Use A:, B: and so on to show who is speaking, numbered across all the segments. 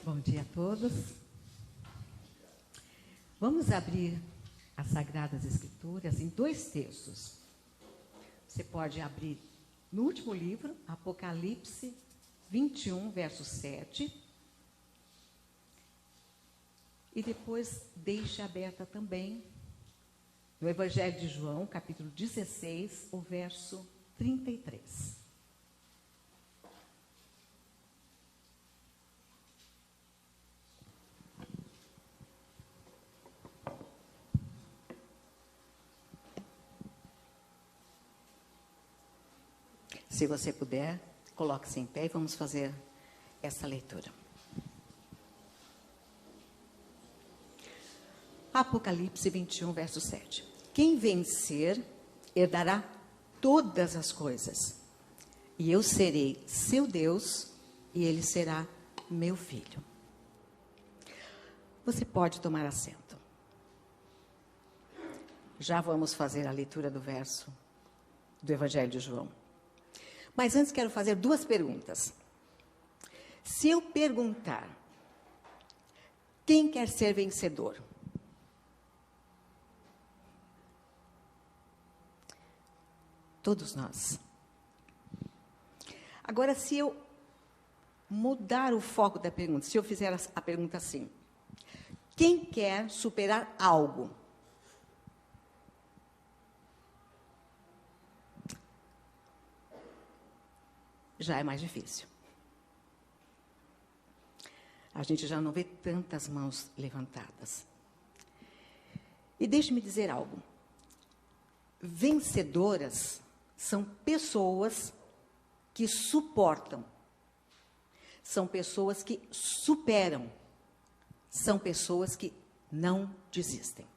A: Bom dia a todos. Vamos abrir as Sagradas Escrituras em 2 textos. Você pode abrir no último livro, Apocalipse 21, verso 7. E depois deixe aberta também no Evangelho de João, capítulo 16, o verso 33. Se você puder, coloque-se em pé e vamos fazer essa leitura. Apocalipse 21, verso 7. Quem vencer, herdará todas as coisas, e eu serei seu Deus, e ele será meu filho. Você pode tomar assento. Já vamos fazer a leitura do verso do Evangelho de João. Mas antes quero fazer 2 perguntas. Se eu perguntar, quem quer ser vencedor? Todos nós. Agora, se eu mudar o foco da pergunta, se eu fizer a pergunta assim, quem quer superar algo? Já é mais difícil. A gente já não vê tantas mãos levantadas. E deixe-me dizer algo. Vencedoras são pessoas que suportam. São pessoas que superam. São pessoas que não desistem.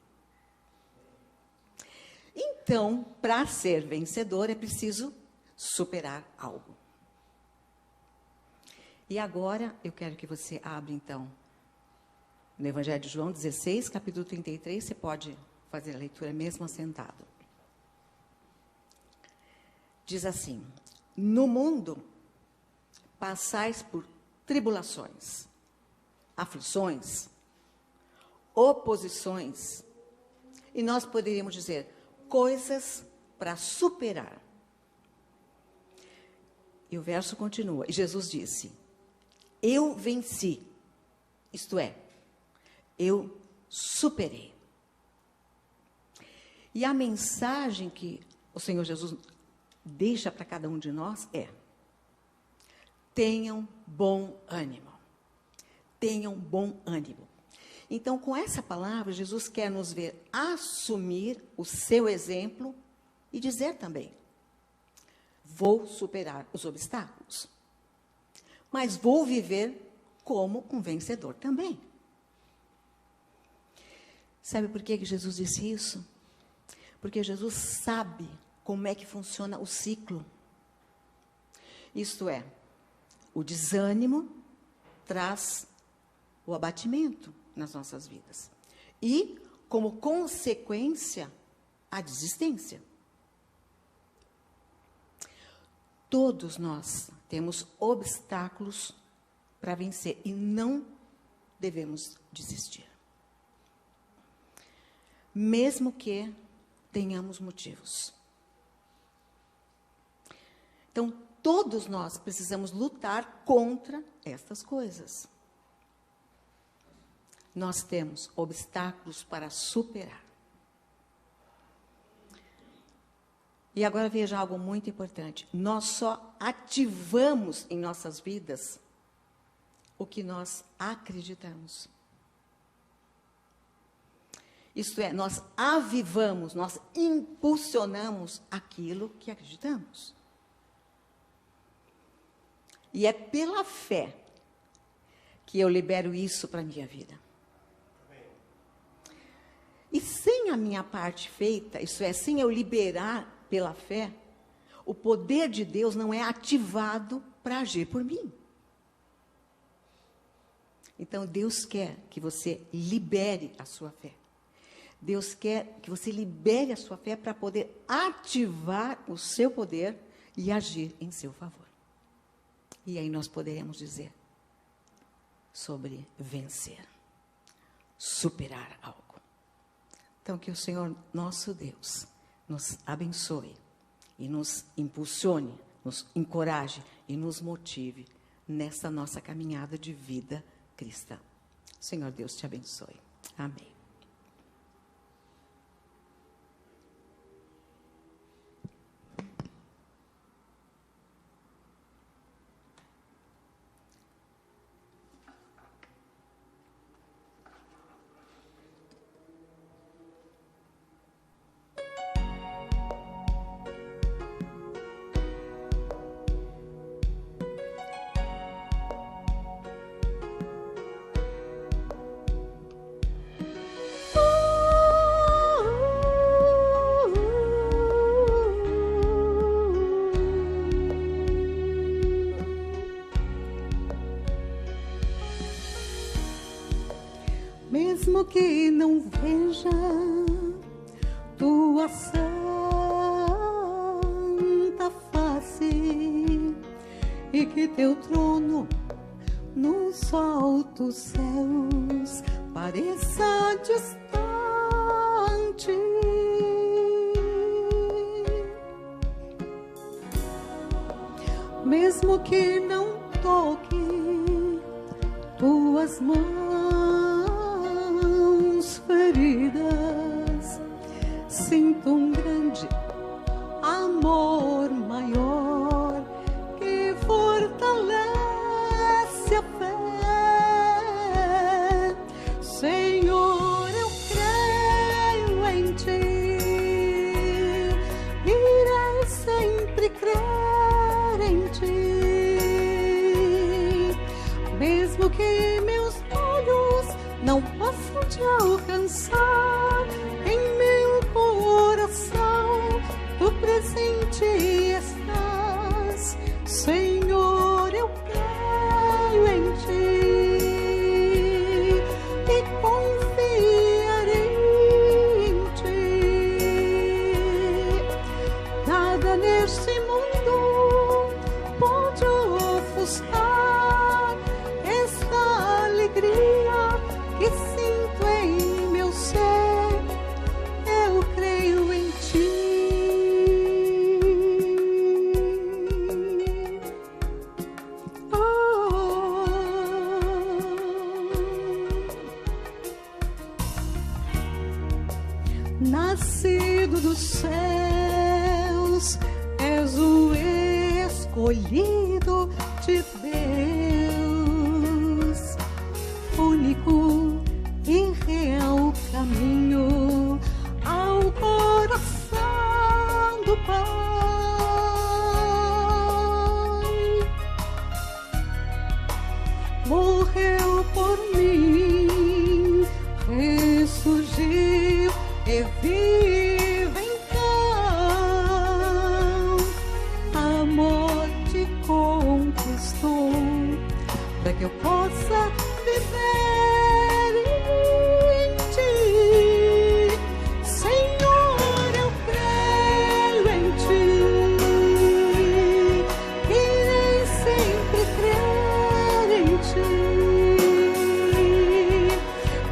A: Então, para ser vencedor, é preciso superar algo. E agora, eu quero que você abra, então, no Evangelho de João 16, capítulo 33, você pode fazer a leitura mesmo assentado. Diz assim: no mundo, passais por tribulações, aflições, oposições, e nós poderíamos dizer, coisas para superar. E o verso continua, e Jesus disse, eu venci, isto é, eu superei. E a mensagem que o Senhor Jesus deixa para cada um de nós é, tenham bom ânimo. Tenham bom ânimo. Então, com essa palavra, Jesus quer nos ver assumir o seu exemplo e dizer também, vou superar os obstáculos. Mas vou viver como um vencedor também. Sabe por que Jesus disse isso? Porque Jesus sabe como é que funciona o ciclo. Isto é, o desânimo traz o abatimento nas nossas vidas. E, como consequência, a desistência. Todos nós temos obstáculos para vencer e não devemos desistir. Mesmo que tenhamos motivos. Então, todos nós precisamos lutar contra estas coisas. Nós temos obstáculos para superar. E agora veja algo muito importante. Nós só ativamos em nossas vidas o que nós acreditamos. Isto é, nós avivamos, nós impulsionamos aquilo que acreditamos. E é pela fé que eu libero isso para a minha vida. E sem a minha parte feita, isso é, sem eu liberar pela fé, o poder de Deus não é ativado para agir por mim. Então, Deus quer que você libere a sua fé. Deus quer que você libere a sua fé para poder ativar o seu poder e agir em seu favor. E aí nós poderemos dizer, sobre vencer, superar algo. Então, que o Senhor, nosso Deus, nos abençoe e nos impulsione, nos encoraje e nos motive nessa nossa caminhada de vida cristã. Senhor Deus te abençoe. Amém.
B: Mesmo que não veja tua santa face e que teu trono nos altos céus pareça distante, mesmo que não toque tuas mãos feridas, sinto um grande amor maior que fortalece a fé. Senhor, eu creio em ti, irei sempre crer em ti, mesmo que meus olhos não possam te alcançar, em meu coração tu presente estás. Senhor, eu creio em ti e confiarei em ti. Nada neste mundo pode ofuscar esta alegria que sinto em meu ser. Eu creio em ti. Nascido dos céus, és o escolhido de Deus, único e real caminho ao coração do Pai. Morreu por mim, ressurgiu e vive então. A morte conquistou para que eu possa viver em ti. Senhor, eu creio em ti, irei sempre crer em ti,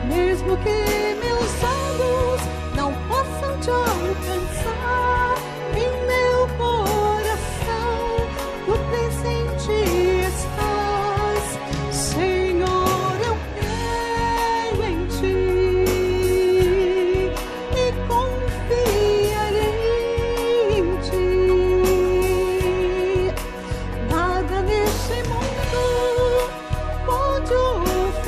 B: mesmo que meus olhos não possam te alcançar, em meu coração tu presente estás. Senhor, eu creio em ti e confiarei em ti. Nada neste mundo pode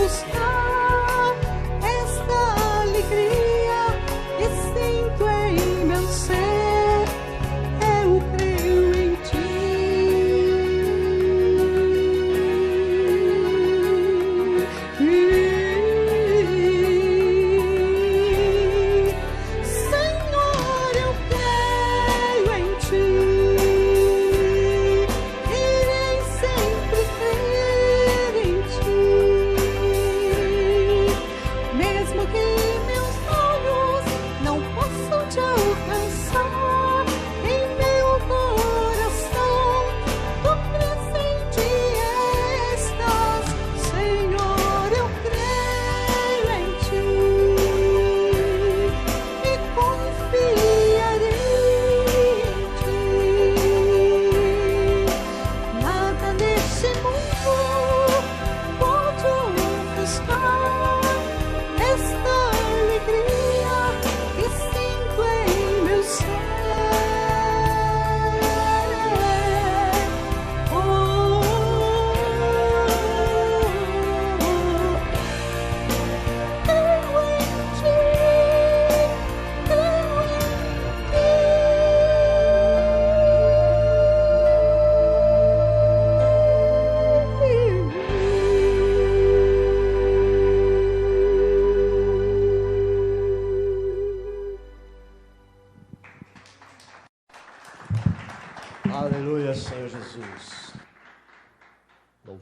B: ofuscar esta alegria que sinto em meu ser. Eu creio em ti. Senhor, eu creio em ti, irei sempre crer em ti,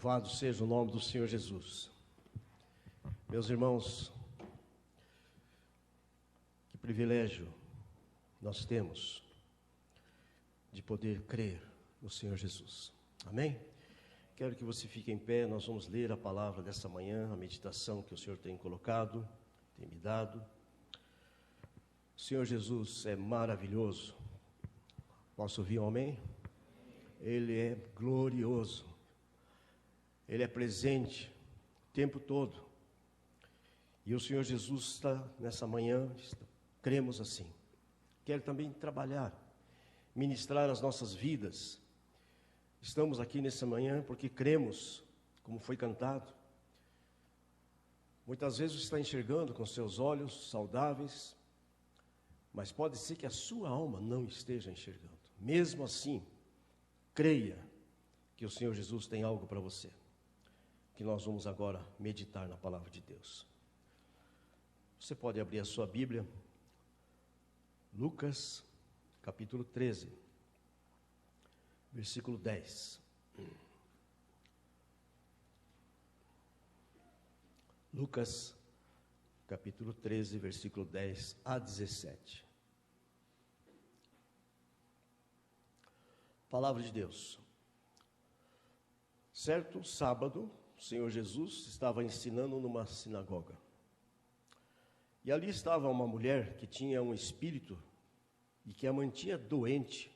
C: Louvado seja o nome do Senhor Jesus. Meus irmãos, que privilégio nós temos de poder crer no Senhor Jesus. Amém? Quero que você fique em pé, nós vamos ler a palavra dessa manhã, a meditação que o Senhor tem colocado, tem me dado. O Senhor Jesus é maravilhoso. Posso ouvir um amém? Ele é glorioso. Ele é presente o tempo todo. E o Senhor Jesus está nessa manhã, cremos assim. Quer também trabalhar, ministrar as nossas vidas. Estamos aqui nessa manhã porque cremos, como foi cantado. Muitas vezes você está enxergando com seus olhos saudáveis, mas pode ser que a sua alma não esteja enxergando. Mesmo assim, creia que o Senhor Jesus tem algo para você. Que nós vamos agora meditar na palavra de Deus. Você pode abrir a sua Bíblia, Lucas, capítulo 13, versículo 10. Lucas, capítulo 13, versículo 10 a 17. Palavra de Deus. Certo sábado, o Senhor Jesus estava ensinando numa sinagoga. E ali estava uma mulher que tinha um espírito e que a mantinha doente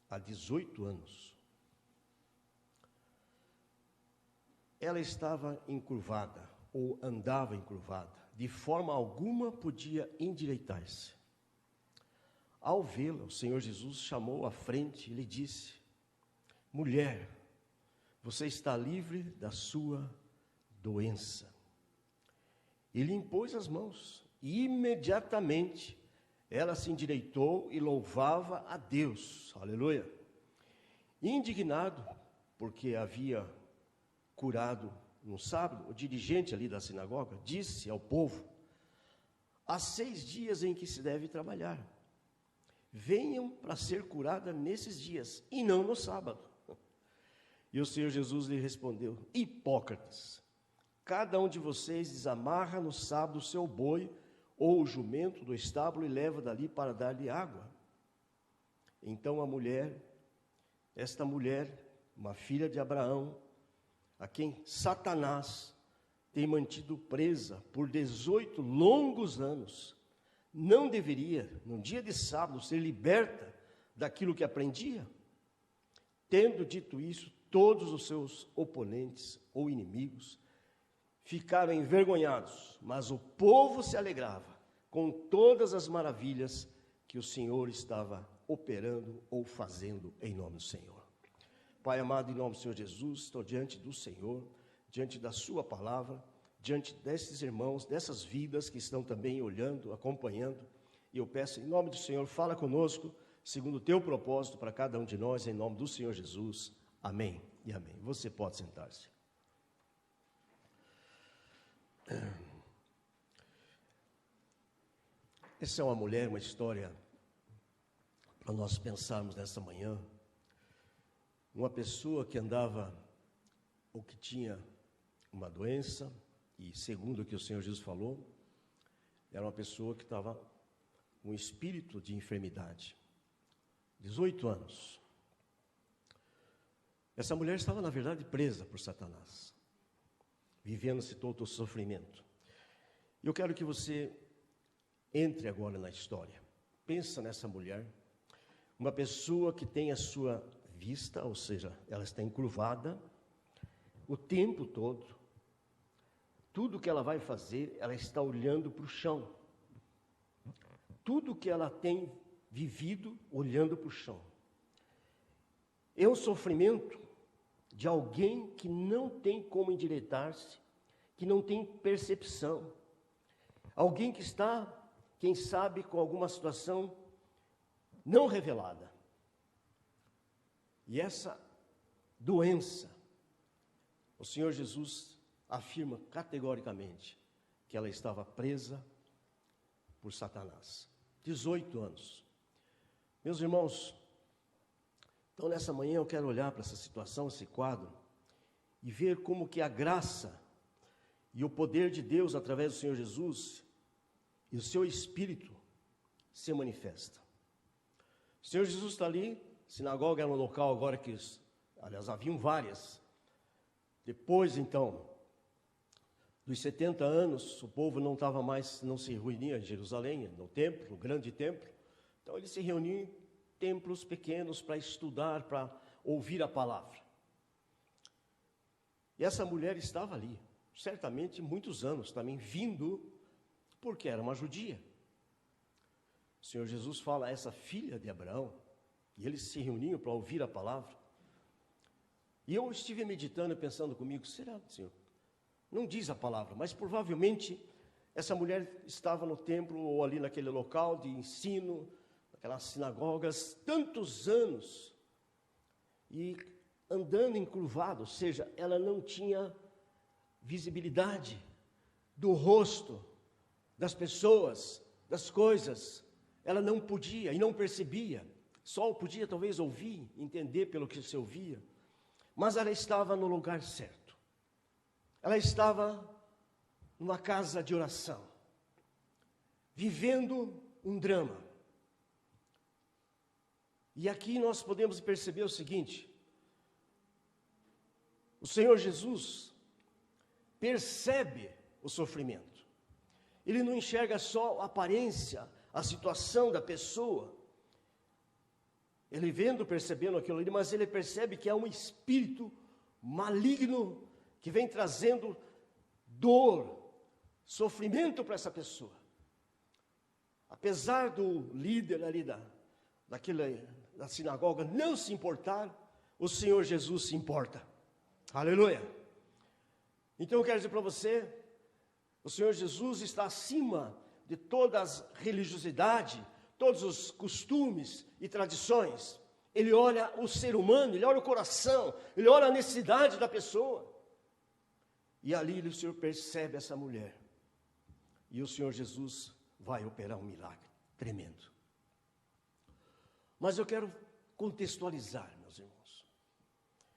C: há 18 anos. Ela estava encurvada, ou andava encurvada, de forma alguma podia endireitar-se. Ao vê-la, o Senhor Jesus chamou à frente e lhe disse: mulher, você está livre da sua doença. E lhe impôs as mãos, e imediatamente ela se endireitou e louvava a Deus. Aleluia! Indignado, porque havia curado no sábado, o dirigente ali da sinagoga disse ao povo: há 6 dias em que se deve trabalhar. Venham para ser curada nesses dias, e não no sábado. E o Senhor Jesus lhe respondeu: hipócritas, cada um de vocês desamarra no sábado o seu boi ou o jumento do estábulo e leva dali para dar-lhe água. Então esta mulher, uma filha de Abraão, a quem Satanás tem mantido presa por 18 longos anos, não deveria, no dia de sábado, ser liberta daquilo que aprendia? Tendo dito isso, todos os seus oponentes ou inimigos ficaram envergonhados, mas o povo se alegrava com todas as maravilhas que o Senhor estava operando ou fazendo em nome do Senhor. Pai amado, em nome do Senhor Jesus, estou diante do Senhor, diante da sua palavra, diante desses irmãos, dessas vidas que estão também olhando, acompanhando, e eu peço em nome do Senhor, fala conosco, segundo o teu propósito para cada um de nós, em nome do Senhor Jesus. Amém e amém. Você pode sentar-se. Essa é uma mulher, uma história para nós pensarmos nessa manhã. Uma pessoa que andava, ou que tinha uma doença, e segundo o que o Senhor Jesus falou, era uma pessoa que estava com um espírito de enfermidade. 18 anos. Essa mulher estava, na verdade, presa por Satanás, vivendo-se todo o sofrimento. Eu quero que você entre agora na história. Pensa nessa mulher, uma pessoa que tem a sua vista, ou seja, ela está encurvada o tempo todo. Tudo que ela vai fazer, ela está olhando para o chão. Tudo que ela tem vivido, olhando para o chão. É um sofrimento de alguém que não tem como endireitar-se, que não tem percepção. Alguém que está, quem sabe, com alguma situação não revelada. E essa doença, o Senhor Jesus afirma categoricamente que ela estava presa por Satanás. 18 anos. Meus irmãos, então nessa manhã eu quero olhar para essa situação, esse quadro, e ver como que a graça e o poder de Deus através do Senhor Jesus e o seu Espírito se manifesta. O Senhor Jesus está ali, sinagoga era um local agora que, aliás, haviam várias. Depois, então, dos 70 anos, o povo não se reunia em Jerusalém, no templo, no grande templo. Então, eles se reuniam em templos pequenos para estudar, para ouvir a palavra. E essa mulher estava ali, certamente muitos anos também, vindo, porque era uma judia. O Senhor Jesus fala a essa filha de Abraão, e eles se reuniam para ouvir a palavra. E eu estive meditando e pensando comigo, será, Senhor? Não diz a palavra, mas provavelmente essa mulher estava no templo ou ali naquele local de ensino, naquelas sinagogas, tantos anos, e andando encurvada, ou seja, ela não tinha visibilidade do rosto das pessoas, das coisas. Ela não podia e não percebia, só podia talvez ouvir, entender pelo que se ouvia, mas ela estava no lugar certo. Ela estava numa casa de oração, vivendo um drama. E aqui nós podemos perceber o seguinte: o Senhor Jesus percebe o sofrimento. Ele não enxerga só a aparência, a situação da pessoa. Ele vendo, percebendo aquilo ali, mas ele percebe que há um espírito maligno que vem trazendo dor, sofrimento para essa pessoa. Apesar do líder ali da sinagoga não se importar, o Senhor Jesus se importa. Aleluia! Então eu quero dizer para você, o Senhor Jesus está acima de toda a religiosidade, todos os costumes e tradições. Ele olha o ser humano, ele olha o coração, ele olha a necessidade da pessoa. E ali o Senhor percebe essa mulher. E o Senhor Jesus vai operar um milagre tremendo. Mas eu quero contextualizar, meus irmãos.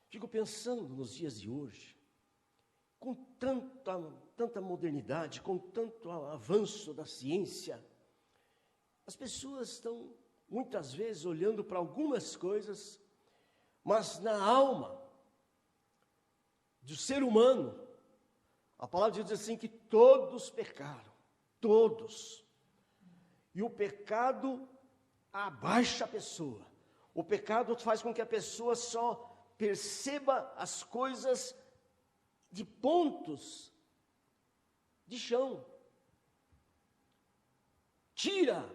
C: Fico pensando nos dias de hoje, com tanta modernidade, com tanto avanço da ciência, as pessoas estão muitas vezes olhando para algumas coisas, mas na alma do ser humano, a palavra de Deus diz assim que todos pecaram, todos. E o pecado abaixa a pessoa. O pecado faz com que a pessoa só perceba as coisas de pontos de chão. Tira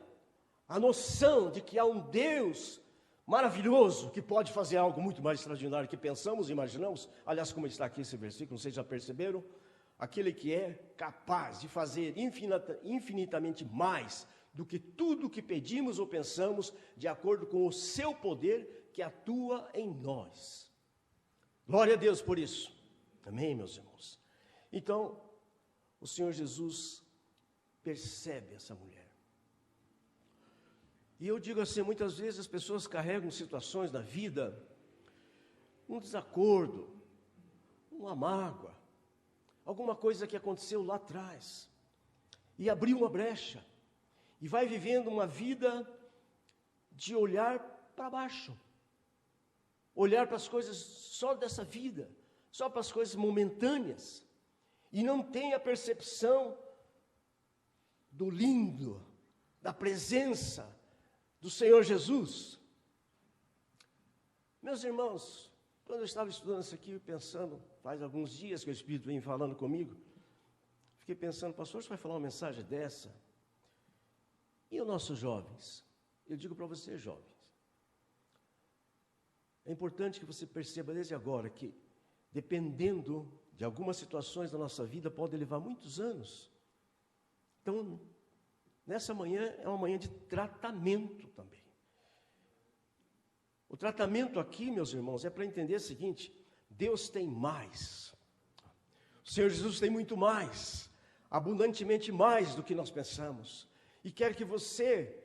C: a noção de que há um Deus maravilhoso que pode fazer algo muito mais extraordinário que pensamos e imaginamos. Aliás, como está aqui esse versículo, vocês já perceberam? Aquele que é capaz de fazer infinitamente mais do que tudo que pedimos ou pensamos, de acordo com o seu poder que atua em nós. Glória a Deus por isso. Amém, meus irmãos? Então, o Senhor Jesus percebe essa mulher. E eu digo assim, muitas vezes as pessoas carregam situações na vida, um desacordo, uma mágoa, alguma coisa que aconteceu lá atrás, e abriu uma brecha, e vai vivendo uma vida de olhar para baixo, olhar para as coisas só dessa vida, só para as coisas momentâneas, e não tem a percepção do lindo, da presença do Senhor Jesus. Meus irmãos, quando eu estava estudando isso aqui, pensando, faz alguns dias que o Espírito vem falando comigo, fiquei pensando, pastor, você vai falar uma mensagem dessa? E os nossos jovens? Eu digo para vocês, jovens, é importante que você perceba desde agora que, dependendo de algumas situações da nossa vida, pode levar muitos anos. Então, nessa manhã é uma manhã de tratamento também. O tratamento aqui, meus irmãos, é para entender o seguinte: Deus tem mais. O Senhor Jesus tem muito mais, abundantemente mais do que nós pensamos. E quer que você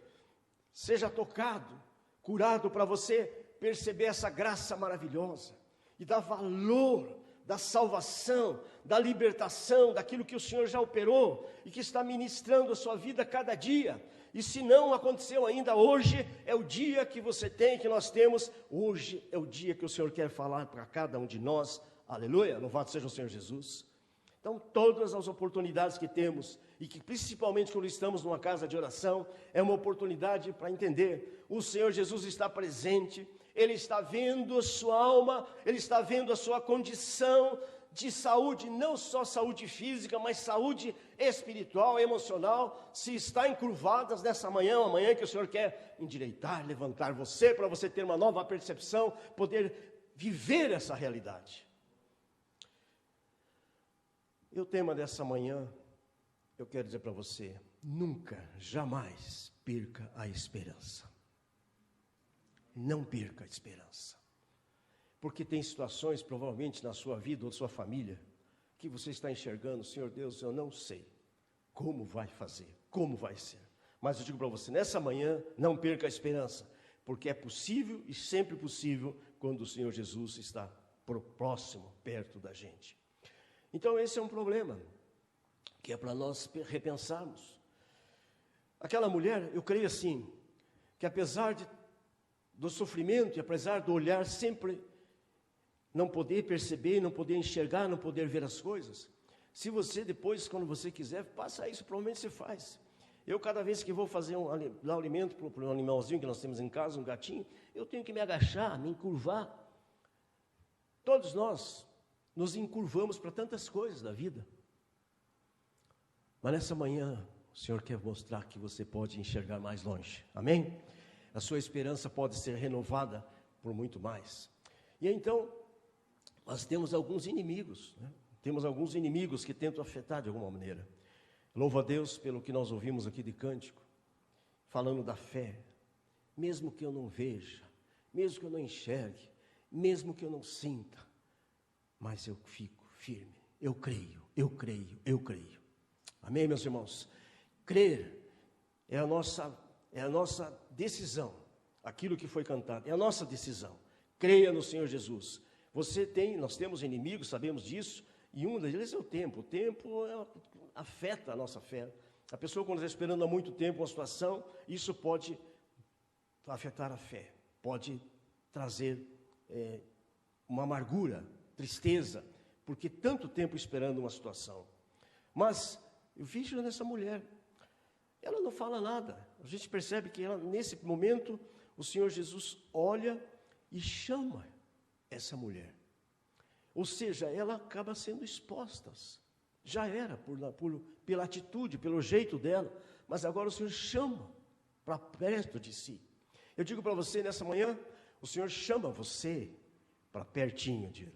C: seja tocado, curado, para você perceber essa graça maravilhosa e dar valor da salvação, da libertação, daquilo que o Senhor já operou e que está ministrando a sua vida a cada dia. E se não aconteceu ainda, hoje é o dia que você tem, que nós temos. Hoje é o dia que o Senhor quer falar para cada um de nós. Aleluia, louvado seja o Senhor Jesus. Então, todas as oportunidades que temos, e que principalmente quando estamos numa casa de oração, é uma oportunidade para entender. O Senhor Jesus está presente, Ele está vendo a sua alma, Ele está vendo a sua condição de saúde, não só saúde física, mas saúde espiritual, emocional, se está encurvadas nessa manhã, uma manhã que o Senhor quer endireitar, levantar você, para você ter uma nova percepção, poder viver essa realidade. E o tema dessa manhã, eu quero dizer para você, nunca, jamais perca a esperança. Não perca a esperança. Porque tem situações, provavelmente, na sua vida ou na sua família, que você está enxergando, Senhor Deus, eu não sei como vai fazer, como vai ser. Mas eu digo para você, nessa manhã, não perca a esperança, porque é possível e sempre possível quando o Senhor Jesus está próximo, perto da gente. Então esse é um problema, que é para nós repensarmos. Aquela mulher, eu creio assim, que apesar do sofrimento e apesar do olhar sempre não poder perceber, não poder enxergar, não poder ver as coisas, se você depois, quando você quiser, faça isso, provavelmente você faz. Eu, cada vez que vou fazer dar um alimento para um animalzinho que nós temos em casa, um gatinho, eu tenho que me agachar, me encurvar. Todos nós nos encurvamos para tantas coisas da vida. Mas nessa manhã, o Senhor quer mostrar que você pode enxergar mais longe. Amém? A sua esperança pode ser renovada por muito mais. E então, nós temos alguns inimigos, né? Temos alguns inimigos que tentam afetar de alguma maneira. Louvo a Deus pelo que nós ouvimos aqui de cântico, falando da fé. Mesmo que eu não veja, mesmo que eu não enxergue, mesmo que eu não sinta, mas eu fico firme, eu creio, eu creio, eu creio. Amém, meus irmãos? Crer é a nossa decisão, aquilo que foi cantado, é a nossa decisão. Creia no Senhor Jesus. Nós temos inimigos, sabemos disso, e um deles é o tempo. O tempo afeta a nossa fé. A pessoa, quando está esperando há muito tempo uma situação, isso pode afetar a fé, pode trazer uma amargura, tristeza, porque tanto tempo esperando uma situação. Mas eu vejo nessa mulher, ela não fala nada. A gente percebe que nesse momento, o Senhor Jesus olha e chama essa mulher. Ou seja, ela acaba sendo exposta. Já era pela atitude, pelo jeito dela, mas agora o Senhor chama para perto de si. Eu digo para você nessa manhã, o Senhor chama você para pertinho dele.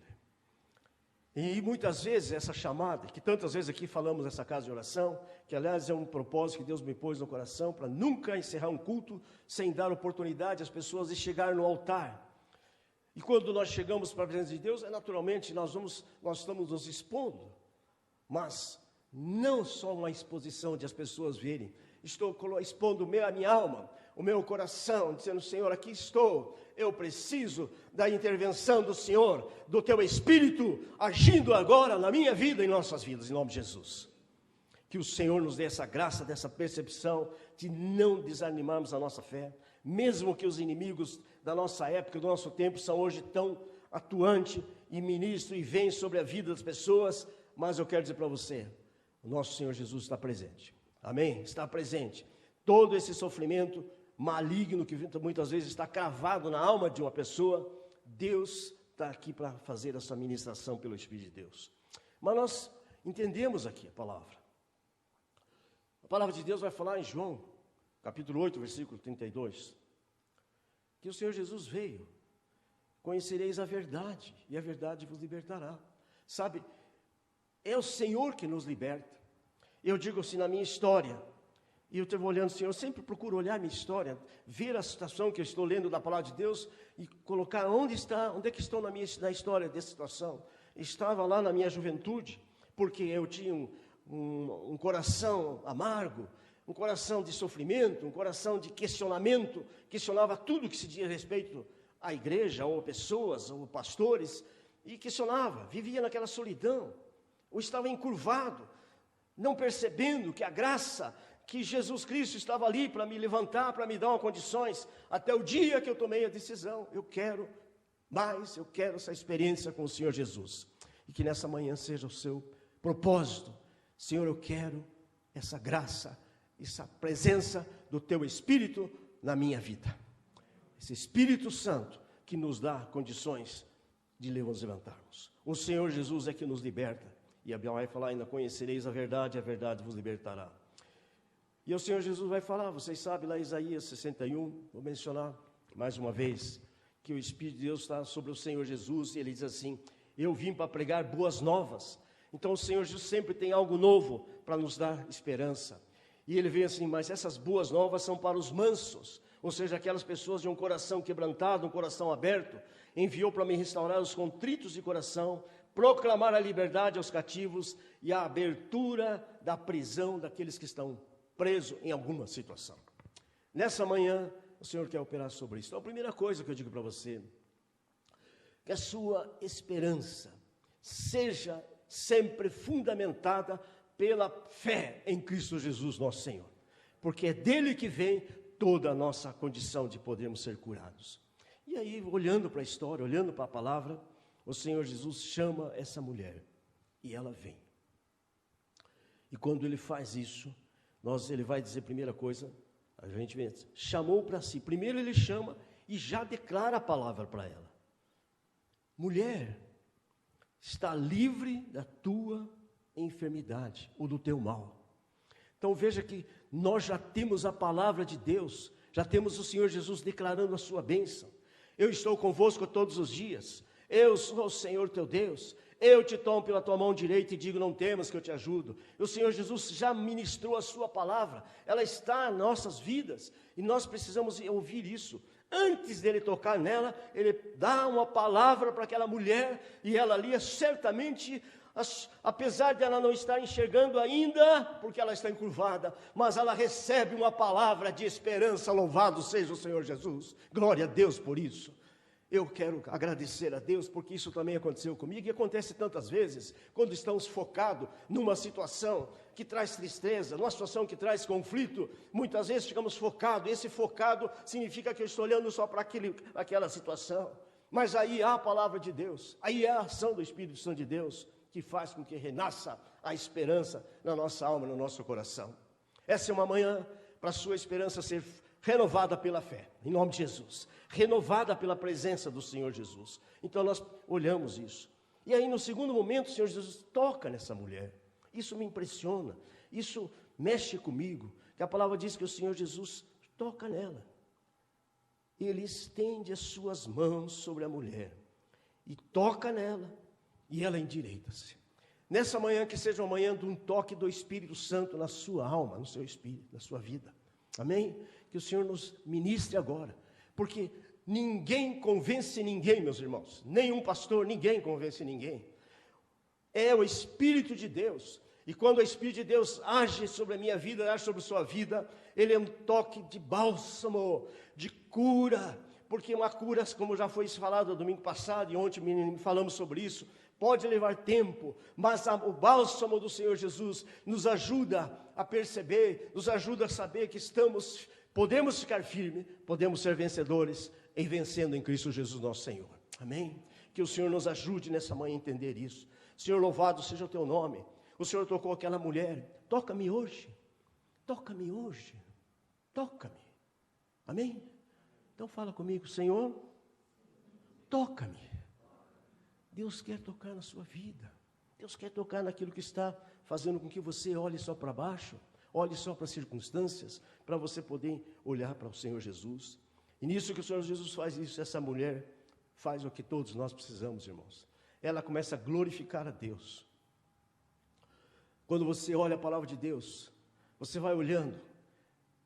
C: E muitas vezes essa chamada, que tantas vezes aqui falamos nessa casa de oração, que aliás é um propósito que Deus me pôs no coração, para nunca encerrar um culto sem dar oportunidade às pessoas de chegar no altar. E quando nós chegamos para a presença de Deus, naturalmente nós estamos nos expondo, mas não só uma exposição de as pessoas verem, estou expondo a minha alma, o meu coração, dizendo, Senhor, aqui estou, eu preciso da intervenção do Senhor, do Teu Espírito, agindo agora na minha vida e em nossas vidas, em nome de Jesus. Que o Senhor nos dê essa graça, dessa percepção, de não desanimarmos a nossa fé, mesmo que os inimigos da nossa época, do nosso tempo, são hoje tão atuantes e ministram e vêm sobre a vida das pessoas, mas eu quero dizer para você, o nosso Senhor Jesus está presente, amém? Está presente. Todo esse sofrimento maligno que muitas vezes está cravado na alma de uma pessoa, Deus está aqui para fazer essa ministração pelo Espírito de Deus. Mas nós entendemos aqui a palavra. A palavra de Deus vai falar em João, capítulo 8, versículo 32, que o Senhor Jesus veio, conhecereis a verdade, e a verdade vos libertará. Sabe, é o Senhor que nos liberta. Eu digo assim, na minha história, e eu estou olhando, Senhor, eu sempre procuro olhar a minha história, ver a situação que eu estou lendo da palavra de Deus, e colocar onde é que estou na história dessa situação. Estava lá na minha juventude, porque eu tinha um coração amargo, um coração de sofrimento, um coração de questionamento, questionava tudo que se dizia a respeito à igreja, ou pessoas, ou pastores, e questionava, vivia naquela solidão, ou estava encurvado, não percebendo que a graça, que Jesus Cristo estava ali para me levantar, para me dar condições, até o dia que eu tomei a decisão, eu quero essa experiência com o Senhor Jesus, e que nessa manhã seja o seu propósito. Senhor, eu quero essa graça, essa presença do Teu Espírito na minha vida, esse Espírito Santo que nos dá condições de nos levantarmos. O Senhor Jesus é que nos liberta, e a Bíblia vai falar, ainda conhecereis a verdade vos libertará. E o Senhor Jesus vai falar, vocês sabem lá em Isaías 61, vou mencionar mais uma vez, que o Espírito de Deus está sobre o Senhor Jesus, e Ele diz assim, eu vim para pregar boas novas. Então o Senhor Jesus sempre tem algo novo para nos dar esperança. E Ele vem assim, mas essas boas novas são para os mansos, ou seja, aquelas pessoas de um coração quebrantado, um coração aberto. Enviou para me restaurar os contritos de coração, proclamar a liberdade aos cativos e a abertura da prisão daqueles que estão presos em alguma situação. Nessa manhã, o Senhor quer operar sobre isso. Então, a primeira coisa que eu digo para você, que a sua esperança seja sempre fundamentada pela fé em Cristo Jesus, nosso Senhor. Porque é dele que vem toda a nossa condição de podermos ser curados. E aí, olhando para a história, olhando para a palavra, o Senhor Jesus chama essa mulher e ela vem. E quando Ele faz isso, Ele vai dizer, primeira coisa, a gente vê, chamou para si. Primeiro Ele chama e já declara a palavra para ela. Mulher, está livre da tua enfermidade ou do teu mal. Então veja que nós já temos a palavra de Deus, já temos o Senhor Jesus declarando a sua bênção. Eu estou convosco todos os dias, eu sou o Senhor teu Deus, eu te tomo pela tua mão direita e digo, não temas que eu te ajudo. O Senhor Jesus já ministrou a sua palavra, ela está em nossas vidas, e nós precisamos ouvir isso. Antes dele tocar nela, ele dá uma palavra para aquela mulher, e ela ali certamente, apesar de ela não estar enxergando ainda, porque ela está encurvada, mas ela recebe uma palavra de esperança. Louvado seja o Senhor Jesus, glória a Deus por isso. Eu quero agradecer a Deus, porque isso também aconteceu comigo, e acontece tantas vezes, quando estamos focados numa situação que traz tristeza, numa situação que traz conflito, muitas vezes ficamos focados, esse focado significa que eu estou olhando só para aquela situação, mas aí há a palavra de Deus, aí há a ação do Espírito Santo de Deus, que faz com que renasça a esperança na nossa alma, no nosso coração. Essa é uma manhã para a sua esperança ser renovada pela fé, em nome de Jesus, renovada pela presença do Senhor Jesus. Então nós olhamos isso, e aí no segundo momento o Senhor Jesus toca nessa mulher. Isso me impressiona, isso mexe comigo, que a palavra diz que o Senhor Jesus toca nela, Ele estende as suas mãos sobre a mulher, e toca nela, e ela endireita-se. Nessa manhã, que seja uma manhã de um toque do Espírito Santo na sua alma, no seu espírito, na sua vida, amém? Que o Senhor nos ministre agora, porque ninguém convence ninguém, meus irmãos, nenhum pastor, ninguém convence ninguém, é o Espírito de Deus, e quando o Espírito de Deus age sobre a minha vida, age sobre a sua vida, ele é um toque de bálsamo, de cura, porque uma cura, como já foi falado no domingo passado, e ontem falamos sobre isso, pode levar tempo, mas o bálsamo do Senhor Jesus nos ajuda a perceber, nos ajuda a saber que podemos ficar firmes, podemos ser vencedores, e vencendo em Cristo Jesus nosso Senhor, amém? Que o Senhor nos ajude nessa manhã a entender isso. Senhor, louvado seja o teu nome. O Senhor tocou aquela mulher, toca-me hoje, toca-me hoje, toca-me, amém? Então fala comigo, Senhor, toca-me. Deus quer tocar na sua vida, Deus quer tocar naquilo que está fazendo com que você olhe só para baixo, olhe só para as circunstâncias, para você poder olhar para o Senhor Jesus. E nisso que o Senhor Jesus faz isso, essa mulher faz o que todos nós precisamos, irmãos. Ela começa a glorificar a Deus. Quando você olha a palavra de Deus, você vai olhando.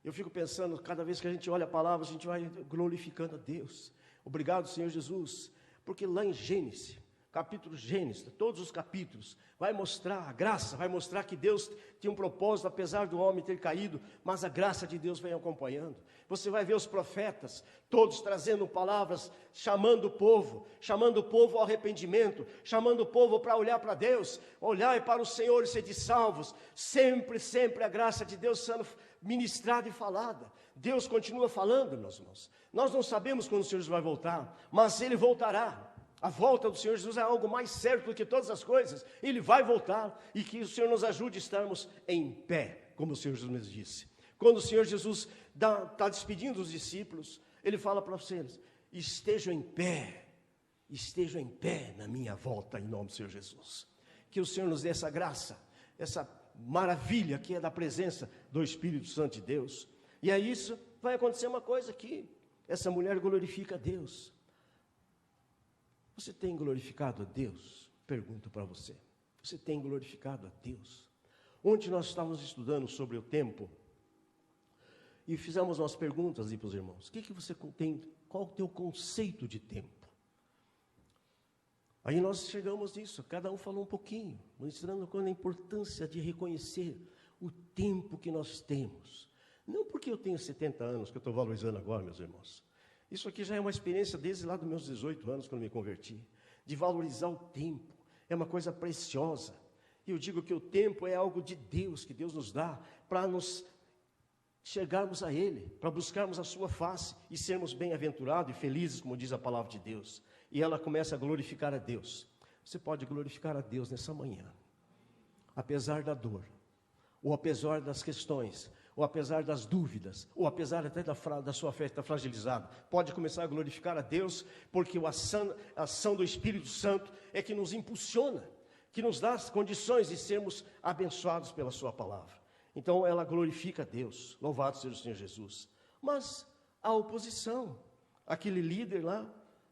C: Eu fico pensando, cada vez que a gente olha a palavra, a gente vai glorificando a Deus. Obrigado, Senhor Jesus, porque lá em Gênesis, capítulo Gênesis, todos os capítulos, vai mostrar a graça, vai mostrar que Deus tinha um propósito, apesar do homem ter caído, mas a graça de Deus vem acompanhando. Você vai ver os profetas, todos trazendo palavras, chamando o povo ao arrependimento, chamando o povo para olhar para Deus, olhar para o Senhor e ser salvos. Sempre, sempre a graça de Deus sendo ministrada e falada. Deus continua falando, meus irmãos. Nós não sabemos quando o Senhor Jesus vai voltar, mas Ele voltará. A volta do Senhor Jesus é algo mais certo do que todas as coisas. Ele vai voltar, e que o Senhor nos ajude a estarmos em pé, como o Senhor Jesus mesmo disse. Quando o Senhor Jesus está despedindo os discípulos, Ele fala para vocês: estejam em pé na minha volta, em nome do Senhor Jesus. Que o Senhor nos dê essa graça, essa maravilha que é da presença do Espírito Santo de Deus. E é isso, vai acontecer uma coisa aqui: essa mulher glorifica a Deus. Você tem glorificado a Deus? Pergunto para você. Você tem glorificado a Deus? Ontem nós estávamos estudando sobre o tempo e fizemos umas perguntas aí para os irmãos. O que você tem? Qual o teu conceito de tempo? Aí nós chegamos nisso, cada um falou um pouquinho, mostrando qual a importância de reconhecer o tempo que nós temos. Não porque eu tenho 70 anos que eu estou valorizando agora, meus irmãos. Isso aqui já é uma experiência desde lá dos meus 18 anos, quando me converti, de valorizar o tempo. É uma coisa preciosa. E eu digo que o tempo é algo de Deus, que Deus nos dá, para nos chegarmos a Ele, para buscarmos a sua face e sermos bem-aventurados e felizes, como diz a palavra de Deus. E ela começa a glorificar a Deus. Você pode glorificar a Deus nessa manhã, apesar da dor, ou apesar das questões, ou apesar das dúvidas, ou apesar até da sua fé estar fragilizada. Pode começar a glorificar a Deus, porque a ação do Espírito Santo é que nos impulsiona, que nos dá as condições de sermos abençoados pela sua palavra. Então ela glorifica a Deus, louvado seja o Senhor Jesus. Mas a oposição, aquele líder lá,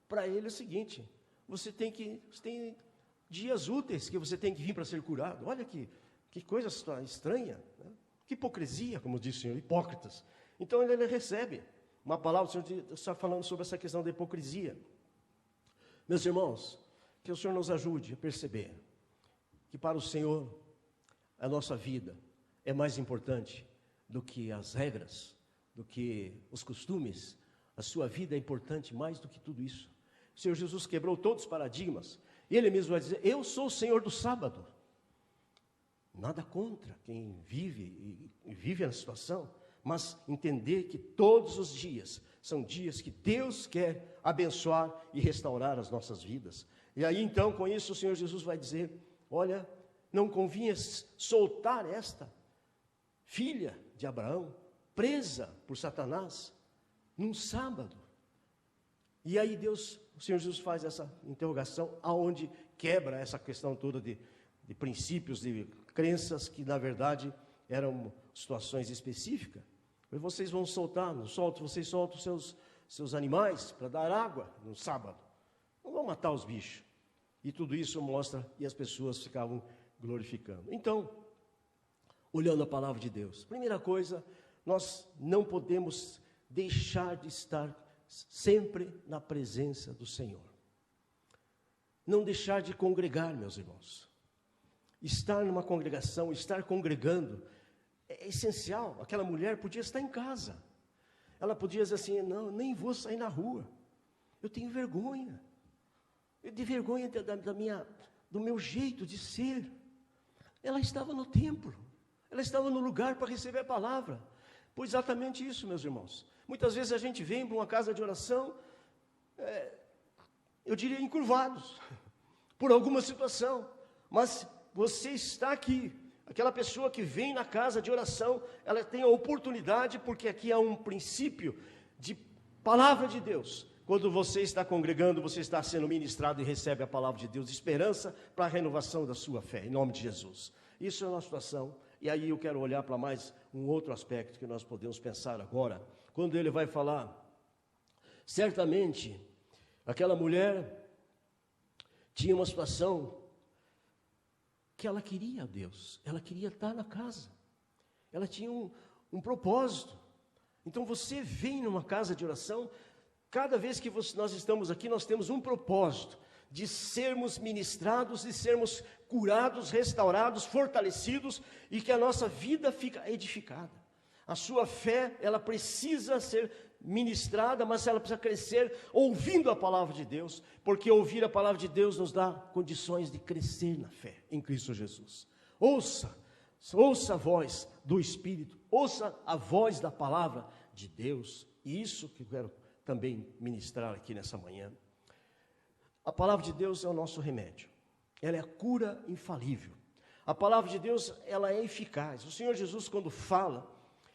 C: para ele é o seguinte: você tem dias úteis que você tem que vir para ser curado. Olha que coisa estranha, né? Que hipocrisia, como disse o Senhor, hipócritas. Então ele recebe uma palavra, o Senhor está falando sobre essa questão da hipocrisia. Meus irmãos, que o Senhor nos ajude a perceber que para o Senhor a nossa vida é mais importante do que as regras, do que os costumes. A sua vida é importante mais do que tudo isso. O Senhor Jesus quebrou todos os paradigmas, e Ele mesmo vai dizer: eu sou o Senhor do sábado. Nada contra quem vive na situação, mas entender que todos os dias são dias que Deus quer abençoar e restaurar as nossas vidas. E aí então, com isso, o Senhor Jesus vai dizer: olha, não convinha soltar esta filha de Abraão, presa por Satanás, num sábado. E aí o Senhor Jesus faz essa interrogação, aonde quebra essa questão toda de princípios, de crenças que na verdade eram situações específicas. Vocês vão soltar, vocês soltam seus animais para dar água no sábado. Não vão matar os bichos. E tudo isso mostra, e as pessoas ficavam glorificando. Então, olhando a palavra de Deus, primeira coisa, nós não podemos deixar de estar sempre na presença do Senhor. Não deixar de congregar, meus irmãos. Estar numa congregação, estar congregando, é essencial. Aquela mulher podia estar em casa. Ela podia dizer assim: não, nem vou sair na rua. Eu tenho vergonha. Eu tenho vergonha do meu jeito de ser. Ela estava no templo. Ela estava no lugar para receber a palavra. Pois exatamente isso, meus irmãos. Muitas vezes a gente vem para uma casa de oração, eu diria encurvados, por alguma situação. Mas você está aqui, aquela pessoa que vem na casa de oração, ela tem a oportunidade, porque aqui há um princípio de palavra de Deus. Quando você está congregando, você está sendo ministrado e recebe a palavra de Deus, esperança para a renovação da sua fé, em nome de Jesus. Isso é uma situação, e aí eu quero olhar para mais um outro aspecto que nós podemos pensar agora. Quando ele vai falar, certamente, aquela mulher tinha uma situação que ela queria a Deus, ela queria estar na casa, ela tinha um propósito. Então você vem numa casa de oração, cada vez que nós estamos aqui, nós temos um propósito, de sermos ministrados, de sermos curados, restaurados, fortalecidos, e que a nossa vida fica edificada. A sua fé, ela precisa ser ministrada, mas ela precisa crescer ouvindo a palavra de Deus, porque ouvir a palavra de Deus nos dá condições de crescer na fé em Cristo Jesus. Ouça a voz do Espírito, ouça a voz da palavra de Deus, e isso que eu quero também ministrar aqui nessa manhã. A palavra de Deus é o nosso remédio, ela é a cura infalível. A palavra de Deus, ela é eficaz. O Senhor Jesus, quando fala,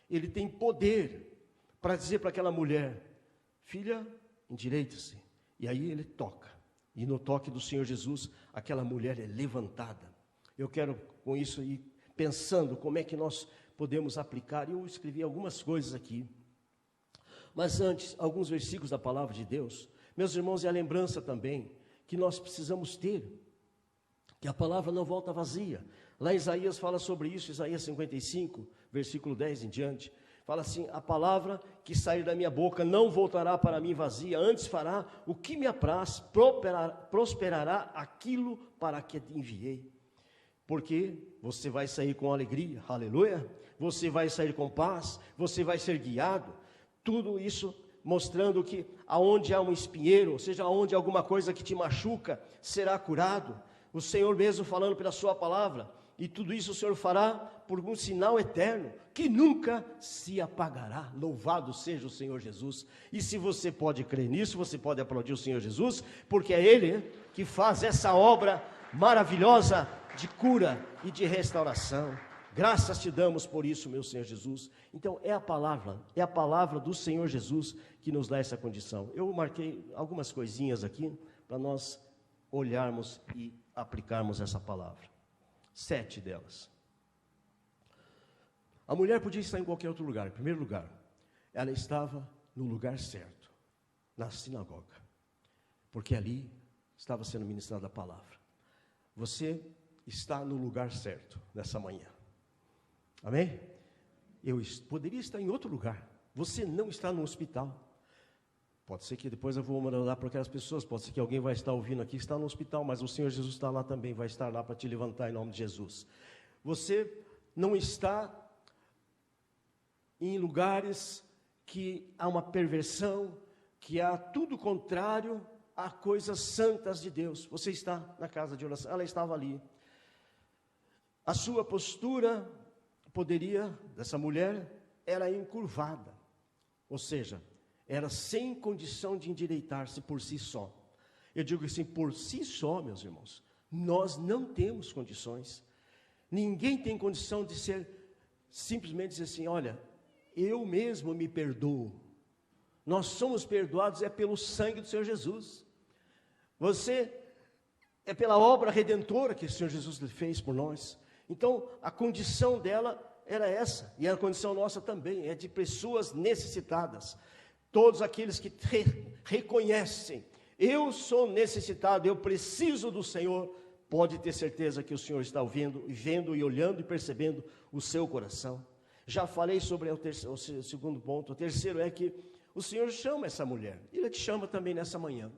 C: ele tem poder para dizer para aquela mulher: filha, endireita-se. E aí ele toca, e no toque do Senhor Jesus, aquela mulher é levantada. Eu quero com isso ir pensando como é que nós podemos aplicar. Eu escrevi algumas coisas aqui, mas antes, alguns versículos da palavra de Deus. Meus irmãos, é a lembrança também que nós precisamos ter, que a palavra não volta vazia. Lá Isaías fala sobre isso, Isaías 55, versículo 10 em diante. Fala assim: a palavra que sair da minha boca não voltará para mim vazia, antes fará o que me apraz, prosperará aquilo para que te enviei. Porque você vai sair com alegria, aleluia, você vai sair com paz, você vai ser guiado. Tudo isso mostrando que aonde há um espinheiro, ou seja, aonde há alguma coisa que te machuca, será curado. O Senhor mesmo falando pela sua palavra. E tudo isso o Senhor fará por um sinal eterno, que nunca se apagará. Louvado seja o Senhor Jesus. E se você pode crer nisso, você pode aplaudir o Senhor Jesus, porque é Ele que faz essa obra maravilhosa de cura e de restauração. Graças te damos por isso, meu Senhor Jesus. Então é a palavra do Senhor Jesus que nos dá essa condição. Eu marquei algumas coisinhas aqui para nós olharmos e aplicarmos essa palavra. 7 delas. A mulher podia estar em qualquer outro lugar. Em primeiro lugar, ela estava no lugar certo, na sinagoga, porque ali estava sendo ministrada a palavra. Você está no lugar certo nessa manhã. Amém? Eu poderia estar em outro lugar. Você não está no hospital. Pode ser que depois eu vou mandar para aquelas pessoas, pode ser que alguém vai estar ouvindo aqui que está no hospital, mas o Senhor Jesus está lá também, vai estar lá para te levantar em nome de Jesus. Você não está em lugares que há uma perversão, que há tudo contrário a coisas santas de Deus. Você está na casa de oração, ela estava ali. A sua postura dessa mulher, era encurvada, ou seja, era sem condição de endireitar-se por si só. Eu digo assim, por si só, meus irmãos, nós não temos condições. Ninguém tem condição de simplesmente dizer assim: olha, eu mesmo me perdoo. Nós somos perdoados pelo sangue do Senhor Jesus. Você é pela obra redentora que o Senhor Jesus fez por nós. Então, a condição dela era essa, e a condição nossa também, é de pessoas necessitadas. Todos aqueles que reconhecem, eu sou necessitado, eu preciso do Senhor, pode ter certeza que o Senhor está ouvindo, vendo e olhando e percebendo o seu coração. Já falei sobre o segundo ponto. O terceiro é que o Senhor chama essa mulher, Ele te chama também nessa manhã.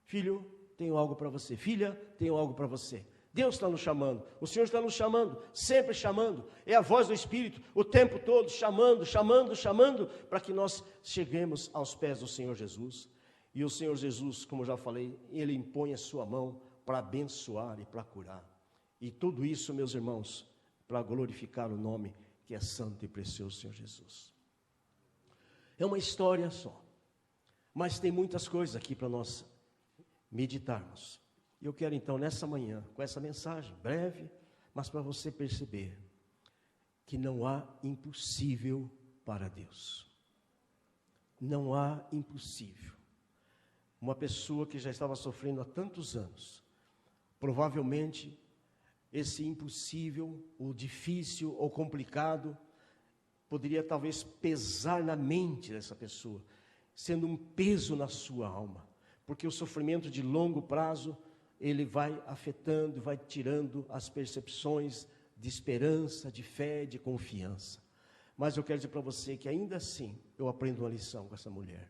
C: Filho, tenho algo para você. Filha, tenho algo para você. Deus está nos chamando, o Senhor está nos chamando, sempre chamando, é a voz do Espírito, o tempo todo, chamando, para que nós cheguemos aos pés do Senhor Jesus. E o Senhor Jesus, como já falei, Ele impõe a sua mão para abençoar e para curar. E tudo isso, meus irmãos, para glorificar o nome que é santo e precioso, Senhor Jesus. É uma história só, mas tem muitas coisas aqui para nós meditarmos. Eu quero então nessa manhã, com essa mensagem breve, mas para você perceber que não há impossível para Deus. Não há impossível. Uma pessoa que já estava sofrendo há tantos anos, provavelmente esse impossível, ou difícil, ou complicado, poderia talvez pesar na mente dessa pessoa, sendo um peso na sua alma, porque o sofrimento de longo prazo, ele vai afetando, vai tirando as percepções de esperança, de fé, de confiança. Mas eu quero dizer para você que ainda assim, eu aprendo uma lição com essa mulher.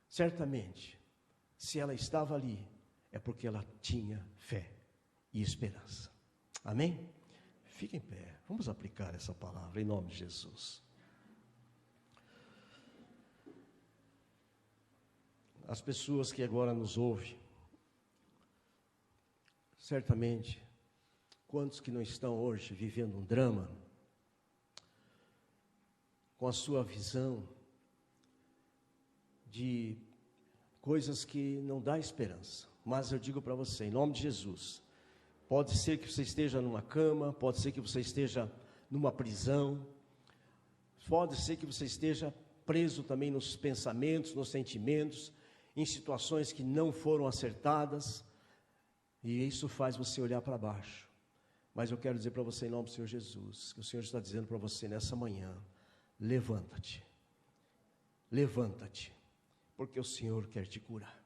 C: Certamente, se ela estava ali, é porque ela tinha fé e esperança. Amém? Fique em pé, vamos aplicar essa palavra em nome de Jesus. As pessoas que agora nos ouvem, certamente, quantos que não estão hoje vivendo um drama, com a sua visão de coisas que não dá esperança, mas eu digo para você, em nome de Jesus, pode ser que você esteja numa cama, pode ser que você esteja numa prisão, pode ser que você esteja preso também nos pensamentos, nos sentimentos, em situações que não foram acertadas, e isso faz você olhar para baixo. Mas eu quero dizer para você, em nome do Senhor Jesus, que o Senhor está dizendo para você nessa manhã: levanta-te, levanta-te, porque o Senhor quer te curar.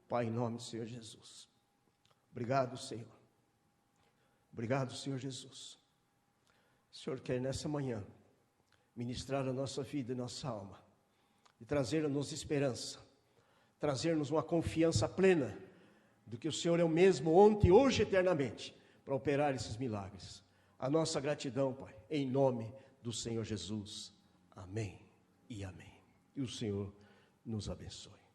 C: Pai, em nome do Senhor Jesus, obrigado, Senhor, obrigado, Senhor Jesus. O Senhor quer nessa manhã ministrar a nossa vida e nossa alma, e trazer-nos esperança, trazer-nos uma confiança plena, do que o Senhor é o mesmo ontem, hoje e eternamente, para operar esses milagres. A nossa gratidão, Pai, em nome do Senhor Jesus. Amém e amém. E o Senhor nos abençoe.